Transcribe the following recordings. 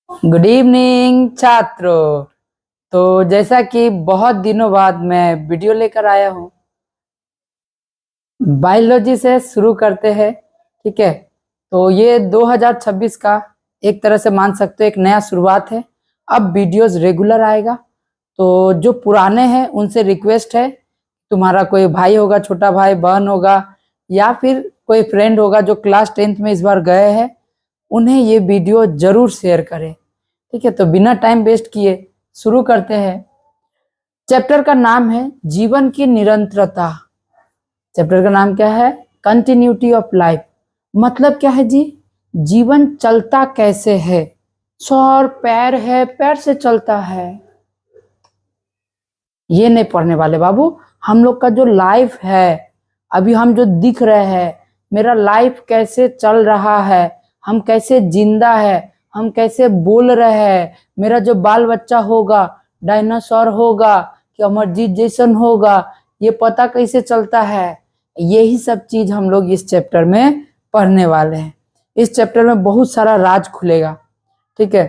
Good evening छात्रों। तो जैसा कि बहुत दिनों बाद मैं वीडियो लेकर आया हूँ, बायोलॉजी से शुरू करते हैं। ठीक है, तो ये 2026 का एक तरह से मान सकते हो एक नया शुरुआत है। अब वीडियोस रेगुलर आएगा। तो जो पुराने हैं उनसे रिक्वेस्ट है, तुम्हारा कोई भाई होगा, छोटा भाई बहन होगा, या फिर कोई फ्रेंड होगा जो क्लास 10th में इस बार गए हैं, उन्हें ये वीडियो जरूर शेयर करें। ठीक है, तो बिना टाइम वेस्ट किए शुरू करते हैं। चैप्टर का नाम है जीवन की निरंतरता। चैप्टर का नाम क्या है? Continuity of life. मतलब क्या है जी? जीवन चलता कैसे है। सर पैर है, पैर से चलता है, ये नहीं पढ़ने वाले बाबू। हम लोग का जो लाइफ है, अभी हम जो दिख रहे हैं, मेरा लाइफ कैसे चल रहा है, हम कैसे जिंदा है, हम कैसे बोल रहे हैं, मेरा जो बाल बच्चा होगा डायनासोर होगा कि अमरजीत जैसन होगा, ये पता कैसे चलता है। यही सब चीज हम लोग इस चैप्टर में पढ़ने वाले हैं। इस चैप्टर में बहुत सारा राज खुलेगा। ठीक है,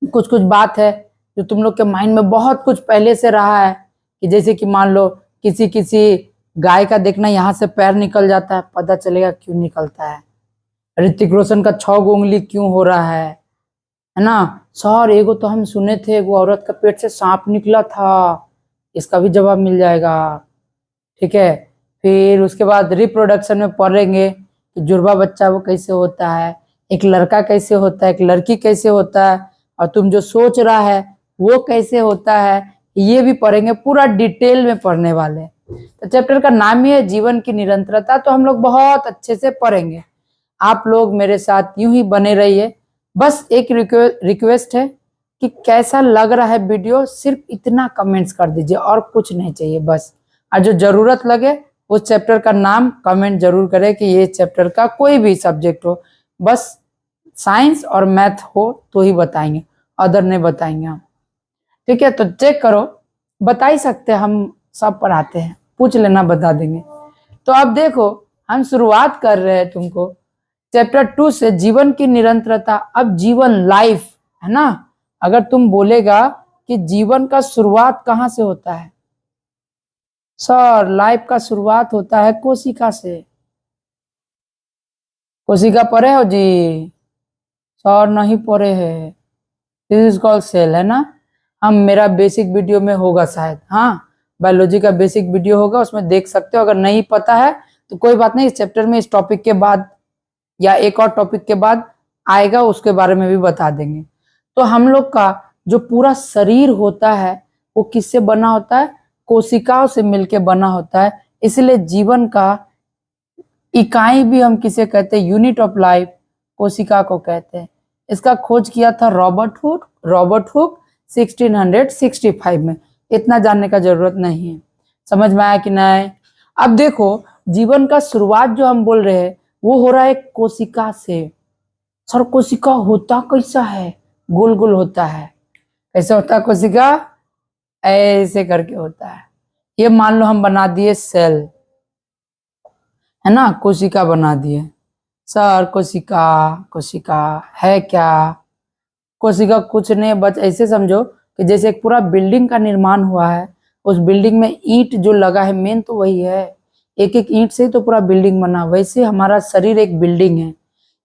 कुछ कुछ बात है जो तुम लोग के माइंड में बहुत कुछ पहले से रहा है, कि जैसे कि मान लो किसी किसी गाय का देखना यहाँ से पैर निकल जाता है, पता चलेगा क्यों निकलता है। ऋतिक रोशन का 6 उंगली क्यों हो रहा है ना। सर एगो तो हम सुने थे, एगो औरत का पेट से सांप निकला था, इसका भी जवाब मिल जाएगा। ठीक है, फिर उसके बाद रिप्रोडक्शन में पढ़ेंगे कि जुड़वा बच्चा वो कैसे होता है, एक लड़का कैसे होता है, एक लड़की कैसे होता है, और तुम जो सोच रहा है वो कैसे होता है, ये भी पढ़ेंगे। पूरा डिटेल में पढ़ने वाले। तो चैप्टर का नाम ही है जीवन की निरंतरता, तो हम लोग बहुत अच्छे से पढ़ेंगे। आप लोग मेरे साथ यूं ही बने रहिए। बस एक रिक्वेस्ट है कि कैसा लग रहा है वीडियो, सिर्फ इतना कमेंट्स कर दीजिए और कुछ नहीं चाहिए बस। और जो जरूरत लगे उस चैप्टर का नाम कमेंट जरूर करें कि ये चैप्टर का कोई भी सब्जेक्ट हो, बस साइंस और मैथ हो तो ही बताएंगे, अदर नहीं बताएंगे हम। ठीक है, तो चेक करो, बता ही सकते हैं, हम सब पढ़ाते हैं, पूछ लेना बता देंगे। तो अब देखो, हम शुरुआत कर रहे हैं तुमको चैप्टर 2 से, जीवन की निरंतरता। अब जीवन लाइफ है ना। अगर तुम बोलेगा कि जीवन का शुरुआत कहाँ से होता है, सर लाइफ का शुरुआत होता है कोशिका से। कोशिका पढ़े हो जी? सर नहीं पढ़े है। दिस इज कॉल्ड सेल, है ना। हम मेरा बेसिक वीडियो में होगा शायद, हाँ बायोलॉजी का बेसिक वीडियो होगा, उसमें देख सकते हो। अगर नहीं पता है तो कोई बात नहीं, इस चैप्टर में इस टॉपिक के बाद या एक और टॉपिक के बाद आएगा, उसके बारे में भी बता देंगे। तो हम लोग का जो पूरा शरीर होता है वो किससे बना होता है? कोशिकाओं से मिलके बना होता है। इसलिए जीवन का इकाई भी हम किसे कहते हैं? यूनिट ऑफ लाइफ कोशिका को कहते हैं। इसका खोज किया था रॉबर्ट हुक 1665 में। इतना जानने का जरूरत नहीं है। समझ में आया कि नहीं? अब देखो, जीवन का शुरुआत जो हम बोल रहे हैं वो हो रहा है कोशिका से। सर कोशिका होता कैसा है? गोल गोल होता है। कैसे होता है कोशिका? ऐसे करके होता है। ये मान लो हम बना दिए सेल, है ना, कोशिका बना दिए। सर कोशिका कोशिका है क्या? कोशिका कुछ नहीं, बस ऐसे समझो कि जैसे एक पूरा बिल्डिंग का निर्माण हुआ है, उस बिल्डिंग में ईंट जो लगा है मेन तो वही है, एक एक ईंट से ही तो पूरा बिल्डिंग बना। वैसे हमारा शरीर एक बिल्डिंग है,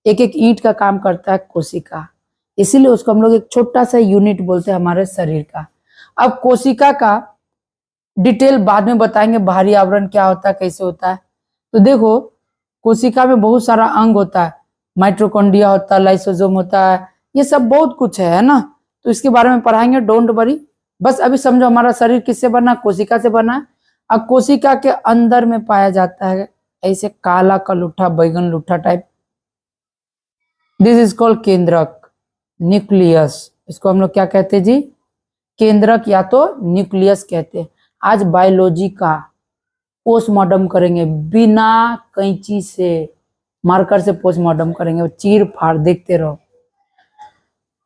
एक एक ईंट का काम करता है कोशिका। इसीलिए उसको हम लोग एक छोटा सा यूनिट बोलते हैं हमारे शरीर का। अब कोशिका का डिटेल बाद में बताएंगे, बाहरी आवरण क्या होता है, कैसे होता है। तो देखो, कोशिका में बहुत सारा अंग होता है, माइटोकॉन्ड्रिया होता है, लाइसोसोम होता है, ये सब बहुत कुछ है ना। तो इसके बारे में पढ़ाएंगे, डोंट वरी। बस अभी समझो हमारा शरीर किससे बना? कोशिका से बना है। अब कोशिका के अंदर में पाया जाता है ऐसे काला कलूठा, बैगन लूठा टाइप। दिस इज कॉल्ड केंद्रक, न्यूक्लियस। इसको हम लोग क्या कहते हैं जी? केंद्रक या तो न्यूक्लियस कहते हैं। आज बायोलॉजी का पोस्टमार्टम करेंगे, बिना कैंची से, मार्कर से पोस्टमार्टम करेंगे, चीर फाड़ देखते रहो।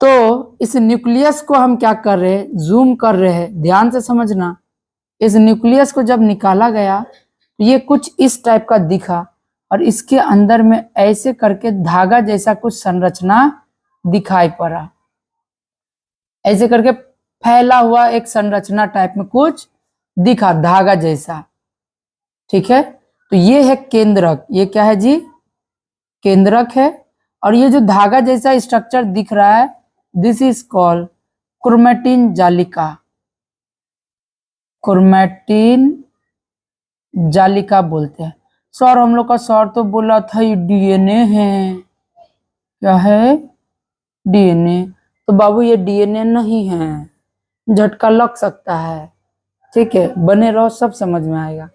तो इस न्यूक्लियस को हम क्या कर रहे हैं? जूम कर रहे हैं, ध्यान से समझना। इस न्यूक्लियस को जब निकाला गया तो ये कुछ इस टाइप का दिखा, और इसके अंदर में ऐसे करके धागा जैसा कुछ संरचना दिखाई पड़ा। ऐसे करके फैला हुआ एक संरचना टाइप में कुछ दिखा, धागा जैसा। ठीक है, तो ये है केंद्रक। ये क्या है जी? केंद्रक है। और ये जो धागा जैसा स्ट्रक्चर दिख रहा है, दिस इज कॉल्ड क्रोमैटिन जालिका। क्रोमैटिन जालिका बोलते हैं। सर हम लोग का सर तो बोला था ये डीएनए है। क्या है? डीएनए। तो बाबू ये डीएनए नहीं है, झटका लग सकता है। ठीक है, बने रहो, सब समझ में आएगा।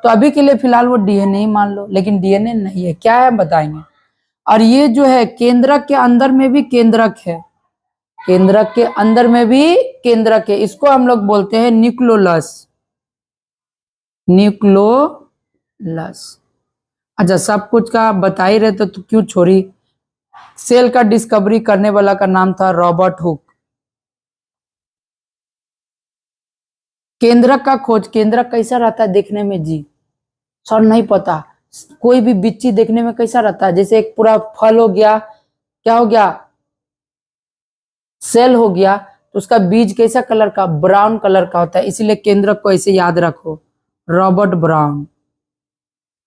तो अभी के लिए फिलहाल वो डीएनए ही मान लो, लेकिन डीएनए नहीं है। क्या है बताएंगे। और ये जो है केंद्रक के अंदर में भी केंद्रक है, केंद्रक के अंदर में भी केंद्रक है। इसको हम लोग बोलते हैं न्यूक्लियोलस। न्यूक्लियोलस। अच्छा, सब कुछ का बता ही रहे तो क्यों छोड़ी। सेल का डिस्कवरी करने वाला का नाम था रॉबर्ट हुक। केंद्रक का खोज, केंद्रक कैसा रहता है देखने में जी? सर नहीं पता। कोई भी बिच्ची देखने में कैसा रहता है? जैसे एक पूरा फल हो गया, क्या हो गया? सेल हो गया, तो उसका बीज कैसा कलर का? ब्राउन कलर का होता है। इसीलिए केंद्रक को ऐसे याद रखो, रॉबर्ट ब्राउन।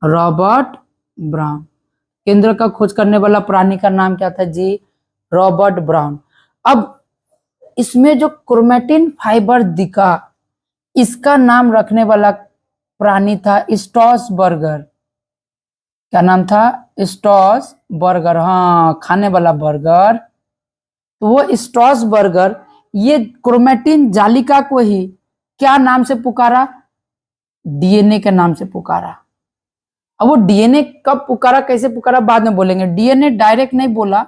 Robert brown. केंद्रक का खोज करने वाला प्राणी का नाम क्या था जी? Robert brown. अब इसमें जो क्रोमैटिन फाइबर दिखा, इसका नाम रखने वाला प्राणी था स्ट्रॉसबर्गर। क्या नाम था? स्ट्रॉसबर्गर। हाँ, खाने वाला बर्गर। तो वो स्ट्रॉसबर्गर ये क्रोमैटिन जालिका को ही क्या नाम से पुकारा? डीएनए के नाम से पुकारा। अब वो डीएनए कब पुकारा, कैसे पुकारा, बाद में बोलेंगे। डीएनए डायरेक्ट नहीं बोला,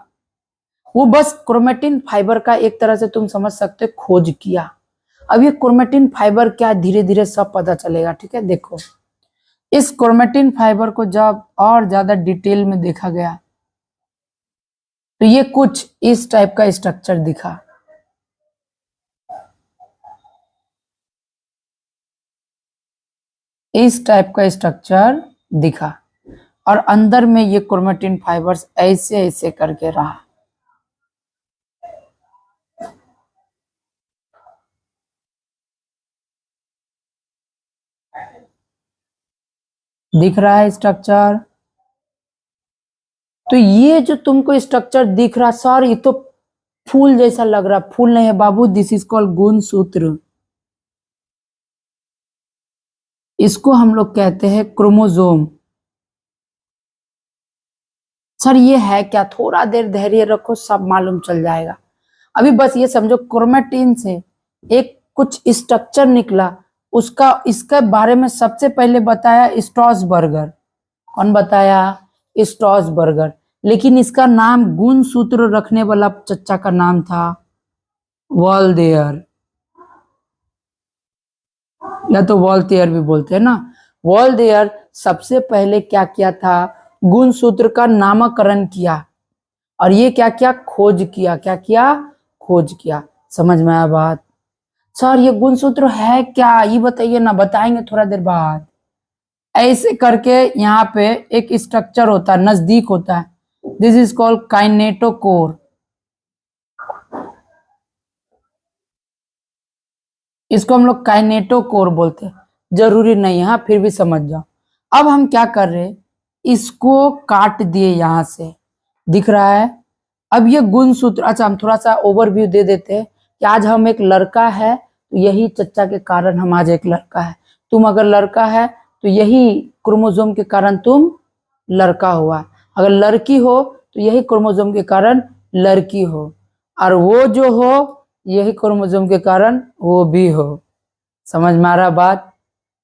वो बस क्रोमैटिन फाइबर का एक तरह से तुम समझ सकते खोज किया। अब ये क्रोमैटिन फाइबर क्या, धीरे धीरे सब पता चलेगा। ठीक है, देखो इस क्रोमैटिन फाइबर को जब और ज्यादा डिटेल में देखा गया तो ये कुछ इस टाइप का स्ट्रक्चर दिखा। इस टाइप का स्ट्रक्चर दिखा और अंदर में ये क्रोमैटिन फाइबर्स ऐसे ऐसे करके रहा। दिख रहा है स्ट्रक्चर? तो ये जो तुमको स्ट्रक्चर दिख रहा सर, ये तो फूल जैसा लग रहा। फूल नहीं है बाबू, दिस इज कॉल्ड गुणसूत्र। इसको हम लोग कहते हैं क्रोमोसोम। सर ये है क्या? थोड़ा देर धैर्य रखो, सब मालूम चल जाएगा। अभी बस ये समझो क्रोमैटिन से एक कुछ स्ट्रक्चर निकला, उसका इसके बारे में सबसे पहले बताया स्ट्रॉसबर्गर। कौन बताया? स्ट्रॉसबर्गर। लेकिन इसका नाम गुणसूत्र रखने वाला चच्चा का नाम था वॉलदेयर, या तो वॉलतेयर भी बोलते हैं ना। वॉलदेयर सबसे पहले क्या किया था? गुणसूत्र का नामकरण किया और ये क्या किया? खोज किया। क्या किया? खोज किया। समझ में आया बात? सर ये गुणसूत्र है क्या, ये बताइए ना। बताएंगे थोड़ा देर बाद। ऐसे करके यहाँ पे एक स्ट्रक्चर होता है, नजदीक होता है, दिस इज कॉल्ड काइनेटोकोर। इसको हम लोग काइनेटोकोर बोलते हैं। जरूरी नहीं है, हाँ, फिर भी समझ जाओ। अब हम क्या कर रहे हैं, इसको काट दिए यहां से, दिख रहा है। अब ये गुणसूत्र, अच्छा हम थोड़ा सा ओवरव्यू दे देते हैं कि आज हम एक लड़का है तो यही चच्चा के कारण हम आज एक लड़का है। तुम अगर लड़का है तो यही क्रोमोसोम के कारण तुम लड़का हुआ। अगर लड़की हो तो यही क्रोमोसोम के कारण लड़की हो, और वो जो हो यही क्रोमोसोम के कारण वो भी हो। समझ में आ रहा बात?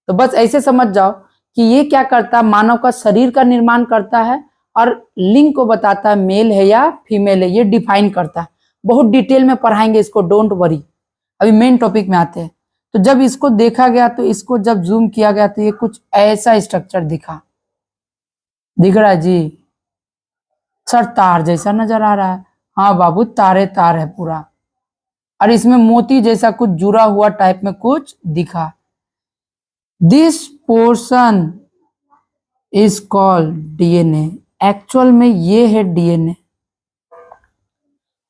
तो बस ऐसे समझ जाओ कि ये क्या करता है, मानव का शरीर का निर्माण करता है और लिंग को बताता है, मेल है या फीमेल है, ये डिफाइन करता है। बहुत डिटेल में पढ़ाएंगे इसको, डोंट वरी। अभी मेन टॉपिक में आते हैं। तो जब इसको देखा गया, तो इसको जब जूम किया गया तो ये कुछ ऐसा स्ट्रक्चर दिखा। दिख रहा है जी? सर तार जैसा नजर आ रहा है। हाँ बाबू, तारे तार है पूरा, और इसमें मोती जैसा कुछ जुड़ा हुआ टाइप में कुछ दिखा। This portion is called DNA. Actual में ये है डीएनए।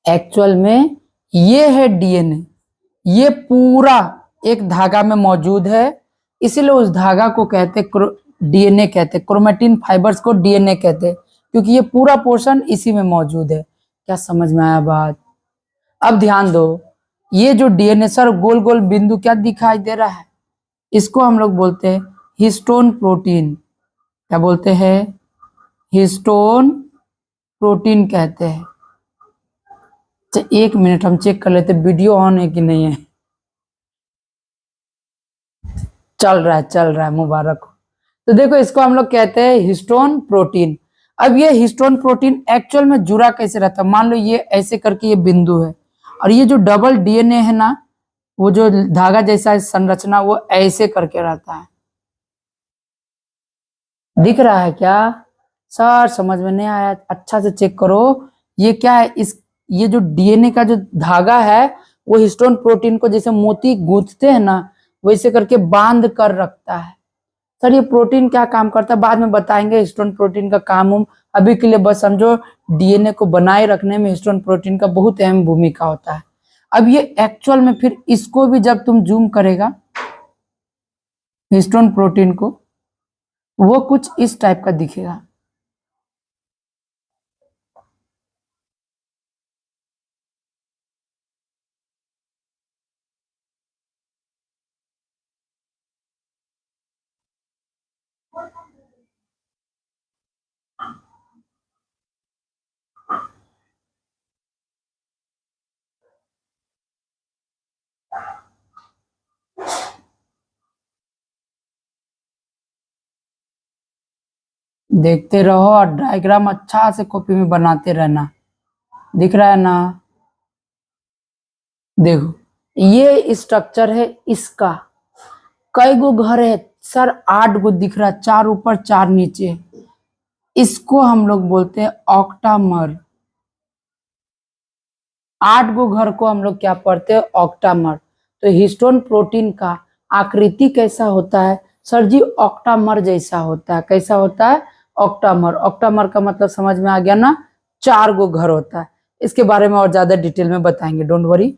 एक्चुअल में ये है डीएनए, ये पूरा एक धागा में मौजूद है, इसीलिए उस धागा को कहते डीएनए कहते, क्रोमेटिन फाइबर्स को डीएनए कहते, क्योंकि ये पूरा पोर्शन इसी में मौजूद है। क्या समझ में आया बात? अब ध्यान दो, ये जो डीएनए सर गोल गोल बिंदु क्या दिखाई दे रहा है, इसको हम लोग बोलते हैं हिस्टोन प्रोटीन। क्या बोलते हैं? हिस्टोन प्रोटीन कहते हैं। एक मिनट हम चेक कर लेते वीडियो ऑन है कि नहीं है। चल रहा है, मुबारक हो। तो देखो इसको हम लोग कहते हैं हिस्टोन प्रोटीन। अब ये हिस्टोन प्रोटीन एक्चुअल में जुड़ा कैसे रहता है? मान लो ये ऐसे करके ये बिंदु है, और ये जो डबल डीएनए है ना, वो जो धागा जैसा संरचना वो ऐसे करके रहता है। दिख रहा है क्या सर? समझ में नहीं आया? अच्छा से चेक करो, ये क्या है? ये जो डीएनए का जो धागा है वो हिस्टोन प्रोटीन को जैसे मोती गूंथते हैं ना, वैसे करके बांध कर रखता है। सर ये प्रोटीन क्या काम करता है बाद में बताएंगे, हिस्टोन प्रोटीन का काम हम अभी के लिए बस समझो डीएनए को बनाए रखने में हिस्टोन प्रोटीन का बहुत अहम भूमिका होता है। अब ये एक्चुअल में फिर इसको भी जब तुम जूम करेगा हिस्टोन प्रोटीन को, वो कुछ इस टाइप का दिखेगा। देखते रहो और डायग्राम अच्छा से कॉपी में बनाते रहना। दिख रहा है ना? देखो ये स्ट्रक्चर है इसका। कई गो घर है सर? 8 गो दिख रहा है, 4 ऊपर 4 नीचे। इसको हम लोग बोलते हैं ऑक्टामर। 8 गो घर को हम लोग क्या पढ़ते हैं? ऑक्टामर। तो हिस्टोन प्रोटीन का आकृति कैसा होता है सर जी? ऑक्टामर जैसा होता है। कैसा होता है? ऑक्टामर। ऑक्टामर का मतलब समझ में आ गया ना? 4 गो घर होता है। इसके बारे में और ज्यादा डिटेल में बताएंगे, डोंट वरी।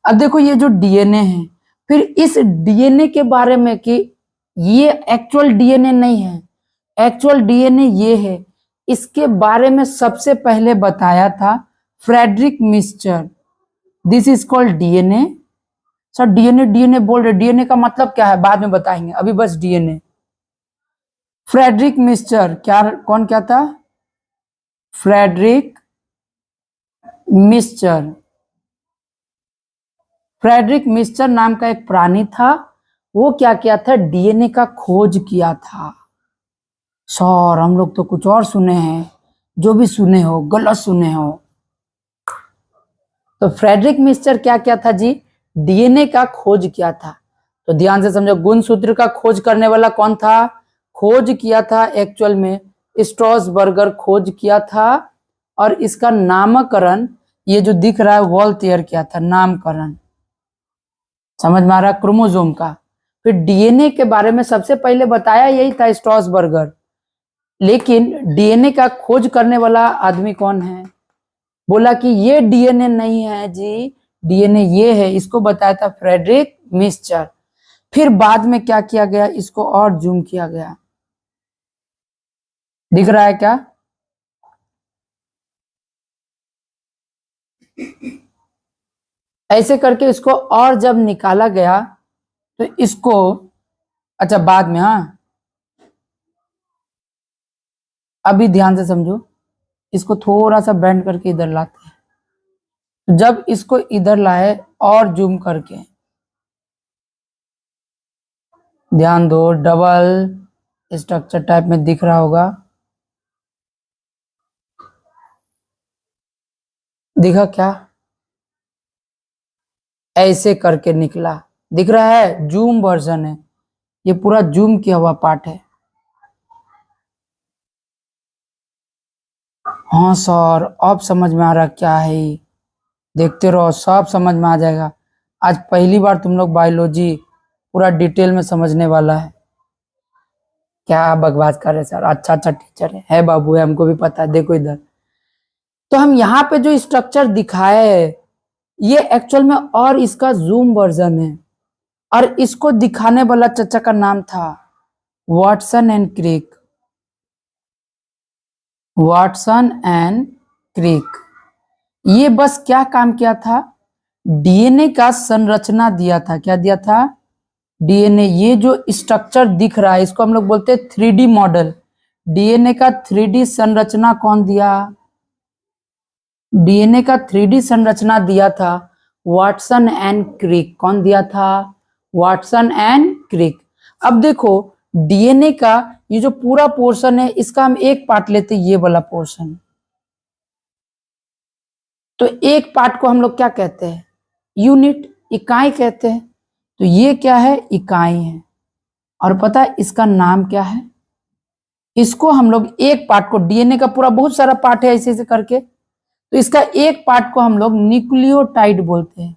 अब देखो ये जो डीएनए है, फिर इस डीएनए के बारे में कि ये एक्चुअल डीएनए नहीं है, एक्चुअल डीएनए ये है, इसके बारे में सबसे पहले बताया था Friedrich Miescher. This is called DNA. Sir DNA DNA बोल रहे, डीएनए का मतलब क्या है बाद में बताएंगे, अभी बस डीएनए। फ्रेडरिक मिस्चर क्या, कौन क्या था? Friedrich Miescher. फ्रेडरिक मिस्चर नाम का एक प्राणी था, वो क्या किया था? डीएनए का खोज किया था। सर हम लोग तो कुछ और सुने हैं, जो भी सुने हो गलत सुने हो। तो फ्रेडरिक मिस्चर क्या किया था जी? डीएनए का खोज किया था। तो ध्यान से समझो, गुणसूत्र का खोज करने वाला कौन था? खोज किया था एक्चुअल में स्ट्रॉसबर्गर खोज किया था, और इसका नामकरण ये जो दिख रहा है वॉल्थियर किया था, नामकरण। समझ में आ रहा? क्रोमोसोम का। फिर डीएनए के बारे में सबसे पहले बताया यही था स्ट्रॉसबर्गर, लेकिन डीएनए का खोज करने वाला आदमी कौन है? बोला कि ये डीएनए नहीं है जी, डीएनए ये है, इसको बताया था फ्रेडरिक मिस्चर। फिर बाद में क्या किया गया? इसको और जूम किया गया। दिख रहा है क्या? ऐसे करके इसको और जब निकाला गया तो इसको, अच्छा बाद में, हाँ अभी ध्यान से समझो, इसको थोड़ा सा बेंड करके इधर लाते हैं। जब इसको इधर लाए और जूम करके, ध्यान दो, डबल स्ट्रक्चर टाइप में दिख रहा होगा। दिखा क्या? ऐसे करके निकला। दिख रहा है? जूम वर्जन है, ये पूरा जूम किया हुआ पार्ट है। हाँ सर अब समझ में आ रहा क्या है, देखते रहो सब समझ में आ जाएगा। आज पहली बार तुम लोग बायोलॉजी पूरा डिटेल में समझने वाला है। क्या बकवास कर रहे सर? अच्छा अच्छा टीचर है बाबू, है हमको भी पता है। देखो इधर, तो हम यहाँ पे जो स्ट्रक्चर दिखाए है, ये एक्चुअल में और इसका जूम वर्जन है, और इसको दिखाने वाला चचा का नाम था Watson and Crick. Watson and Crick, ये बस क्या काम किया था, डीएनए का संरचना दिया था। क्या दिया था? डीएनए। ये जो स्ट्रक्चर दिख रहा है इसको हम लोग बोलते हैं 3D मॉडल। डीएनए का 3D संरचना कौन दिया? डीएनए का 3D संरचना दिया था वाटसन एंड क्रिक। कौन दिया था? Watson and Crick. अब देखो डीएनए का ये जो पूरा पोर्शन है इसका हम एक पार्ट लेते हैं, ये वाला पोर्शन। तो एक पार्ट को हम लोग क्या कहते हैं? यूनिट, इकाई कहते हैं। तो ये क्या है? इकाई है। और पता है इसका नाम क्या है? इसको हम लोग एक पार्ट को, डीएनए का पूरा बहुत सारा पार्ट है ऐसे ऐसे करके, तो इसका एक पार्ट को हम लोग न्यूक्लियोटाइड बोलते हैं।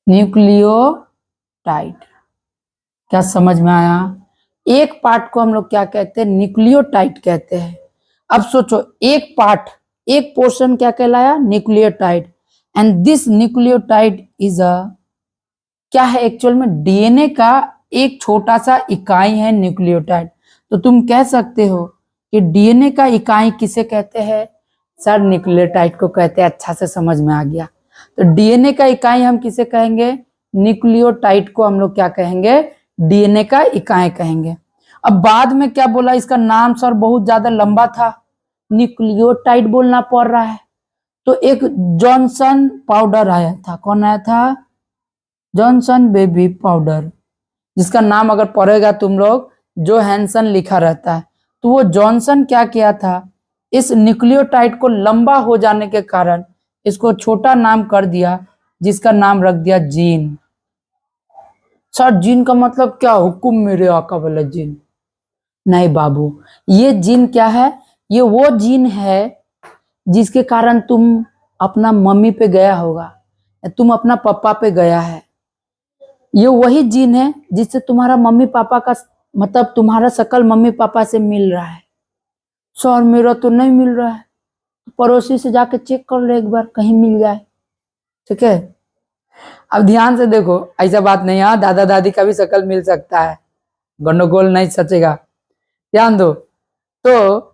न्यूक्लियोटाइड। क्या समझ में आया? एक पार्ट को हम लोग क्या कहते हैं? न्यूक्लियोटाइड कहते हैं। अब सोचो, एक पार्ट, एक पोर्शन क्या कहलाया? Nucleotide. And this nucleotide is a, क्या है एक्चुअल में? डीएनए का एक छोटा सा इकाई है न्यूक्लियोटाइड। तो तुम कह सकते हो कि डीएनए का इकाई किसे कहते हैं? सर न्यूक्लियोटाइड को कहते हैं। अच्छा से समझ में आ गया। तो डीएनए का इकाई हम किसे कहेंगे? न्यूक्लियोटाइड को हम लोग क्या कहेंगे? डीएनए का इकाई कहेंगे। अब बाद में क्या बोला? इसका नाम सर बहुत ज्यादा लंबा था, न्यूक्लियोटाइड बोलना पड़ रहा है। तो एक जॉनसन पाउडर आया था। कौन आया था? जॉनसन बेबी पाउडर, जिसका नाम अगर पढ़ेगा तुम लोग जोहानसन लिखा रहता है। तो वो जॉनसन क्या किया था? इस न्यूक्लियोटाइड को लंबा हो जाने के कारण इसको छोटा नाम कर दिया, जिसका नाम रख दिया जीन। सर जीन का मतलब क्या? हुक्म मेरे आका वाला जीन? नहीं बाबू, ये जीन क्या है? ये वो जीन है जिसके कारण तुम अपना मम्मी पे गया होगा, तुम अपना पापा पे गया है। ये वही जीन है जिससे तुम्हारा मम्मी पापा का, मतलब तुम्हारा शकल मम्मी पापा से मिल रहा है। सर मेरा तो नहीं मिल रहा है, पड़ोसी से जाके चेक कर लो एक बार, कहीं मिल जाए। ठीक है, अब ध्यान से देखो, ऐसा बात नहीं है, दादा दादी का भी शकल मिल सकता है, गंडगोल नहीं सचेगा। ध्यान दो। तो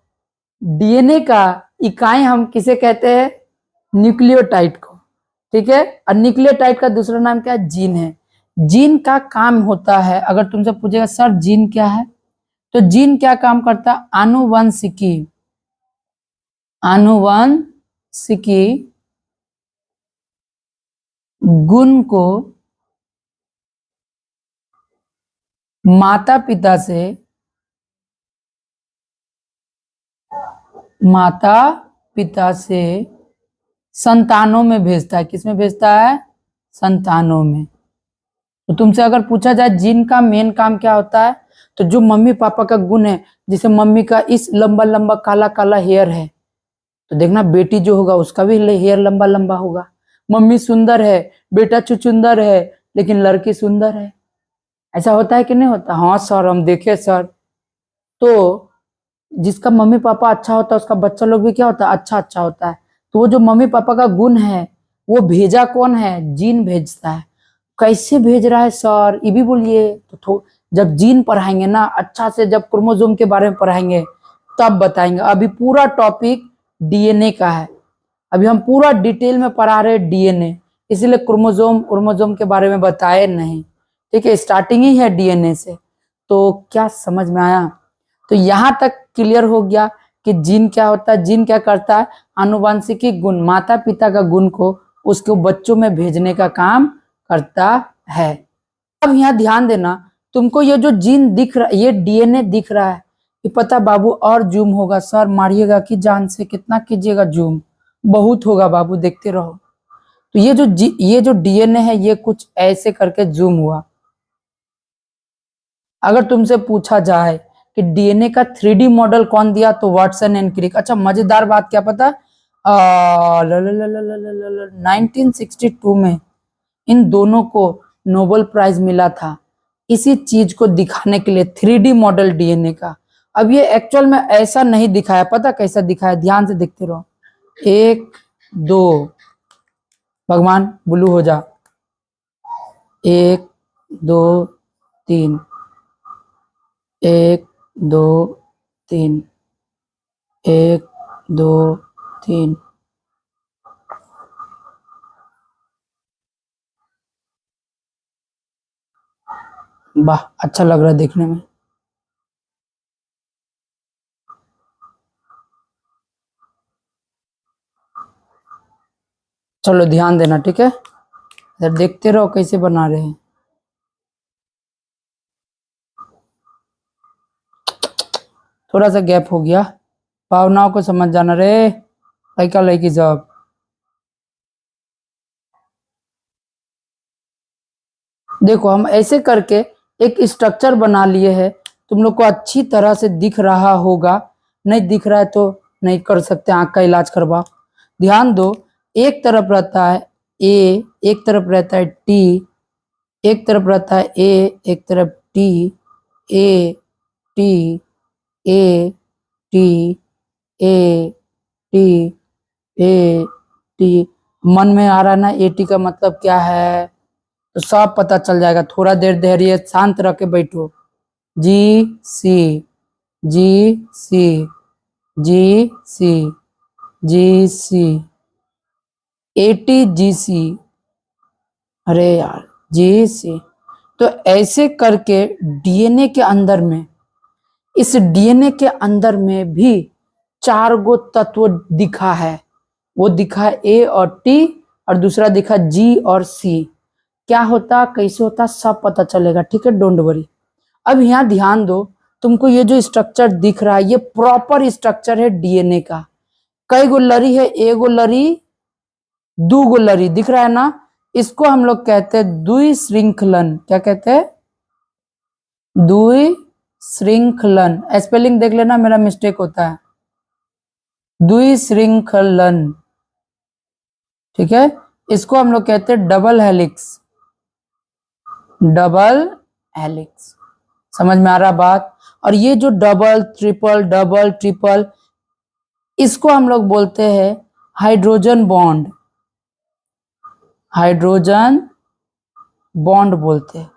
डीएनए का इकाई हम किसे कहते हैं? न्यूक्लियोटाइड को। ठीक है, और न्यूक्लियोटाइड का दूसरा नाम क्या है? जीन है। जीन का काम होता है, अगर तुमसे पूछेगा सर जीन क्या है, तो जीन क्या काम करता है? आनुवंशिकी, आनुवंशिकी गुण को माता पिता से संतानों में भेजता है। किसमें भेजता है? संतानों में। तो तुमसे अगर पूछा जाए जीन का मेन काम क्या होता है, तो जो मम्मी पापा का गुण है, जैसे मम्मी का इस लंबा लंबा काला काला हेयर है, तो देखना बेटी जो होगा उसका भी हेयर लंबा लंबा होगा। मम्मी सुंदर है, बेटा चुचुंदर है, लेकिन लड़की सुंदर है। ऐसा होता है कि नहीं होता? हाँ सर हम देखे सर। तो जिसका मम्मी पापा अच्छा होता है उसका बच्चा लोग भी क्या होता है? अच्छा अच्छा होता है। तो वो जो मम्मी पापा का गुण है वो भेजा कौन है? जीन भेजता है। कैसे भेज रहा है सर, ये भी बोलिए। तो जब जीन पढ़ाएंगे ना अच्छा से, जब क्रोमोसोम के बारे में पढ़ाएंगे तब बताएंगे। अभी पूरा टॉपिक डीएनए का है, अभी हम पूरा डिटेल में पढ़ा रहे हैं डीएनए, इसीलिए क्रोमोसोम के बारे में बताए नहीं। ठीक है, स्टार्टिंग ही है डीएनए से। तो क्या समझ में आया? तो यहां तक क्लियर हो गया कि जीन क्या होता है। जीन क्या करता है? आनुवंशिकी गुण, माता पिता का गुण को उसके बच्चों में भेजने का काम करता है। अब यहाँ ध्यान देना, तुमको ये जो जीन दिख रहा है, ये डीएनए दिख रहा है, ये पता बाबू और जूम होगा। सर मारिएगा कि जान से, कितना कीजिएगा जूम? बहुत होगा बाबू, देखते रहो। तो ये जो डीएनए है ये कुछ ऐसे करके जूम हुआ। अगर तुमसे पूछा जाए कि डीएनए का 3D मॉडल कौन दिया, तो वाटसन एंड क्रिक। अच्छा मजेदार बात क्या पता, 1962 में इन दोनों को नोबेल प्राइज मिला था इसी चीज को दिखाने के लिए, 3D मॉडल डीएनए का। अब ये एक्चुअल में ऐसा नहीं दिखाया, पता कैसा दिखाया? ध्यान से देखते रहो। एक 2, भगवान ब्लू हो जा, 1 2 3, 1 2 3, 1 2 3, वाह अच्छा लग रहा है देखने में। चलो ध्यान देना, ठीक है, इधर देखते रहो कैसे बना रहे हैं। थोड़ा सा गैप हो गया, भावनाओं को समझ जाना रे लड़का लड़की सब। देखो हम ऐसे करके एक स्ट्रक्चर बना लिए हैं, तुम लोग को अच्छी तरह से दिख रहा होगा, नहीं दिख रहा है तो नहीं कर सकते, आंख का इलाज करवाओ। ध्यान दो, एक तरफ रहता है ए, एक तरफ रहता है टी, एक तरफ रहता है ए, एक तरफ T, A T, A T, A T, A T. मन में आ रहा है ना ए टी का मतलब क्या है, तो सब पता चल जाएगा। थोड़ा देर धैर्य शांत रख के बैठो। जी सी, जी सी, जी सी, जी सी, एटी जी सी, अरे यार जी सी। तो ऐसे करके डीएनए के अंदर में, इस डीएनए के अंदर में भी 4 गो तत्व दिखा है। वो दिखा ए और टी, और दूसरा दिखा जी और सी। क्या होता कैसे होता सब पता चलेगा, ठीक है, डोंट वरी। अब यहाँ ध्यान दो, तुमको ये जो स्ट्रक्चर दिख रहा है ये प्रॉपर स्ट्रक्चर है डीएनए का। कई गो लरी है, एक गो लरी, 2 गो लरी दिख रहा है ना, इसको हम लोग कहते हैं द्विशृंखलन। क्या कहते हैं, द्विशृंखलन। स्पेलिंग देख लेना, मेरा मिस्टेक होता है, द्विशृंखलन, ठीक है। इसको हम लोग कहते हैं डबल हेलिक्स, डबल हेलिक्स। समझ में आ रहा बात। और ये जो डबल ट्रिपल, इसको हम लोग बोलते हैं हाइड्रोजन बॉन्ड, हाइड्रोजन बॉन्ड बोलते हैं,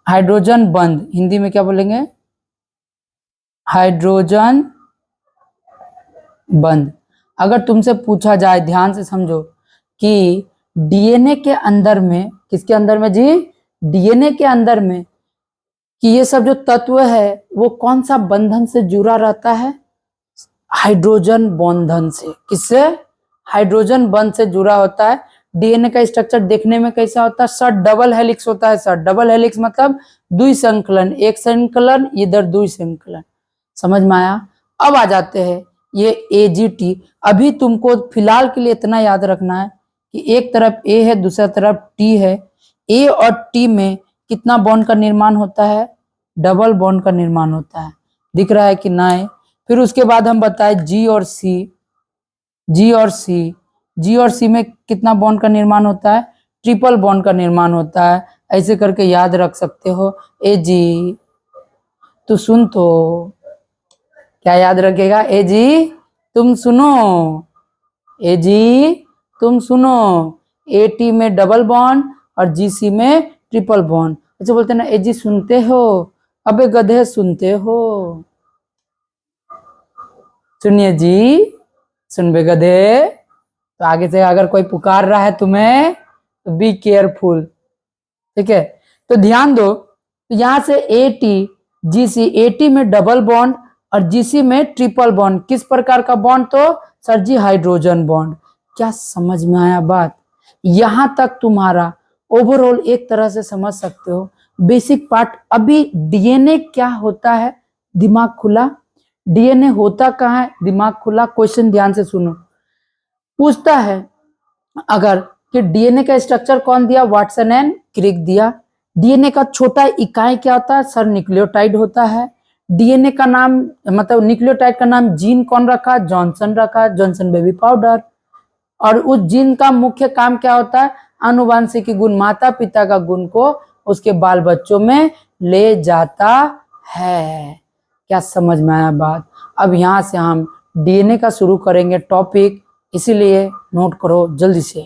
हाइड्रोजन बंध, हिंदी में क्या बोलेंगे, हाइड्रोजन बंध। अगर तुमसे पूछा जाए, ध्यान से समझो, कि डीएनए के अंदर में, किसके अंदर में जी, डीएनए के अंदर में, कि ये सब जो तत्व है वो कौन सा बंधन से जुड़ा रहता है, हाइड्रोजन बंधन से। किससे, हाइड्रोजन बंध से जुड़ा होता है। डीएनए का स्ट्रक्चर देखने में कैसा होता है सर, डबल हेलिक्स होता है सर। डबल हेलिक्स मतलब द्विसंकलन, एक संकलन इधर द्विसंकलन। समझ में आया। अब आ जाते हैं ये एजीटी। अभी तुमको फिलहाल के लिए इतना याद रखना है कि एक तरफ ए है, दूसरा तरफ टी है। ए और टी में कितना बॉन्ड का निर्माण होता है, डबल बॉन्ड का निर्माण होता है। दिख रहा है कि नहीं। फिर उसके बाद हम बताए जी और सी, जी और सी, जी और सी में कितना बॉन्ड का निर्माण होता है, ट्रिपल बॉन्ड का निर्माण होता है। ऐसे करके याद रख सकते हो। ए जी तू सुन, तो क्या याद रखेगा, ए जी तुम सुनो, ए जी तुम सुनो। ए टी में डबल बॉन्ड और जी सी में ट्रिपल बॉन्ड। ऐसे बोलते ना, ए जी सुनते हो, अबे गधे सुनते हो, सुनिए जी, सुन बे गधे। तो आगे से अगर कोई पुकार रहा है तुम्हें तो बी केयरफुल, ठीक है। तो ध्यान दो, तो यहां से A T G C, A T में डबल बॉन्ड और जीसी में ट्रिपल बॉन्ड। किस प्रकार का बॉन्ड, तो सर जी हाइड्रोजन बॉन्ड। क्या समझ में आया बात। यहां तक तुम्हारा ओवरऑल एक तरह से समझ सकते हो बेसिक पार्ट। अभी डीएनए क्या होता है, दिमाग खुला, डीएनए होता कहाँ है, दिमाग खुला। क्वेश्चन ध्यान से सुनो, पूछता है अगर कि डीएनए का स्ट्रक्चर कौन दिया, वाटसन एंड क्रिक दिया। डीएनए का छोटा इकाई क्या होता है सर, न्यूक्लियोटाइड होता है। डीएनए का नाम मतलब न्यूक्लियोटाइड का नाम जीन कौन रखा, जॉनसन रखा, जॉनसन बेबी पाउडर। और उस जीन का मुख्य काम क्या होता है, आनुवांशिक गुण, माता पिता का गुण को उसके बाल बच्चों में ले जाता है। क्या समझ में आया बात। अब यहां से हम डीएनए का शुरू करेंगे टॉपिक। इसीलिए नोट करो जल्दी से।